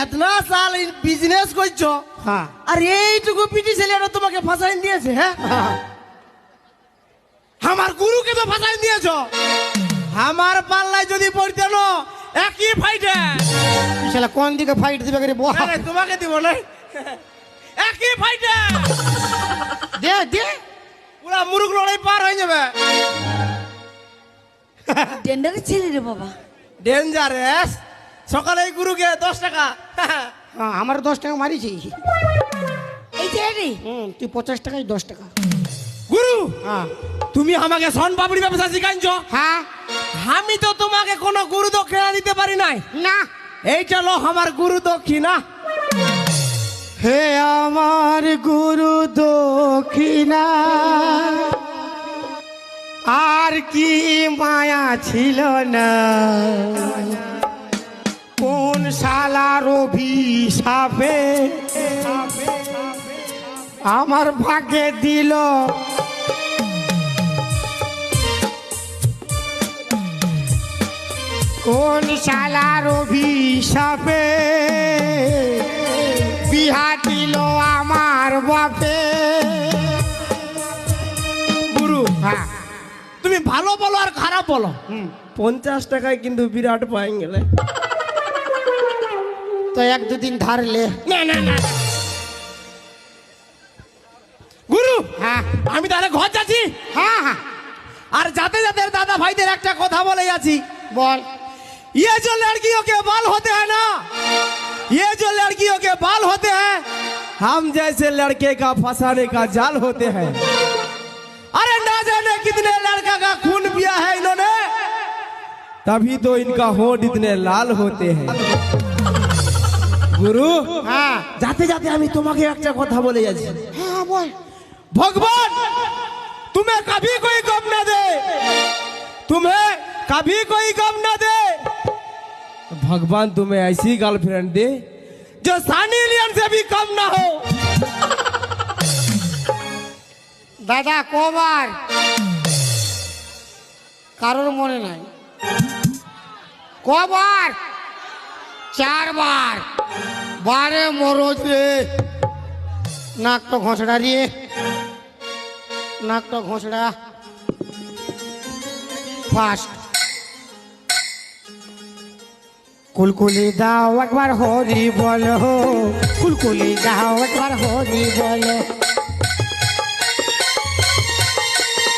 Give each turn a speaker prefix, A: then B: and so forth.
A: এতনা সাল বিজনেস করছো,
B: হ্যাঁ
A: আর এইটুকু পিটি ছেলেটা তোমাকে ফাঁসাই দিয়েছে? হ্যাঁ, আমার গুরুকে তো ফাঁসাই দিয়েছো। আমার পাল্লায় যদি পড়তে না একই ফাইটে।
B: শালা কোন দিকে ফাইট দিবে রে বল?
A: আরে তোমাকে দিব না, একই ফাইটে
B: দে দে
A: পুরা মুরুগ লড়াই পার হয়ে যাবে।
C: টেন্ডারের ছেলে রে বাবা।
A: ডেঞ্জারাস। সকালে গুরুকে 10 টাকা।
B: হ্যাঁ, আমার 10 টাকা মারিছি।
C: এই ছেলে রে
B: তুই 50 টাকায় 10 টাকা।
A: গুরু,
B: হ্যাঁ
A: তুমি আমাকে সন পাপড়ি ব্যবসা শিখাইছো।
B: হ্যাঁ
A: আমি তো তোমাকে কোনো গুরু দক্ষিণা দিতে পারি নাই।
B: না,
A: এইটা লো আমার গুরু দক্ষিণা।
B: হে আমার গুরু দক্ষিণা, আর কি মায়া ছিল না, কোন শালার অভিশাপে আমার ভাগ্যে দিল কোন শালার অভিশাপে বিহা দিল আমার বাপে।
A: গুরু,
B: হ্যাঁ
A: তুমি ভালো বলো আর খারাপ বলো,
B: হুম,
A: 50 টাকায় কিন্তু বিরাট পাই গেলে।
B: তো 1-2 দিন ধারলে।
A: না না না গুরু,
B: হ্যাঁ
A: আমি তাহলে ঘর যাচ্ছি।
B: হ্যাঁ হ্যাঁ
A: আর যাতে যাতে দাদা ভাইদের একটা কথা বলে যাচ্ছি।
B: বল।
A: ये जो लड़कियों के बाल होते हैं ना, ये जो लड़कियों के बाल होते हैं, हम जैसे लड़के का फंसाने का जाल होते हैं। अरे ना जाने कितने लड़का का खून पिया है इन्होंने, तभी तो इनका होंठ इतने लाल होते हैं। गुरु,
B: হ্যাঁ
A: जाते जाते আমি তোমাকে একটা কথা বলে যাচ্ছি।
B: হ্যাঁ বল।
A: भगवान तुम्हें कभी कोई गम न दे, तुम्हें कभी कोई गम न दे। भगवान तुम्हें ऐसी गर्लफ्रेंड दे जो सनी लियोन से भी कम ना हो।
B: দাদা কবার? কারোর মনে নাই। কবার? 4 বার। বারে মরজ রে, নাকটা ঘষড়া রে, নাকটা ঘষড়া ফাস্ট। কুলকুলি দাও একবার হরি বলো, কুলকুলি দাও একবার হরি বলো।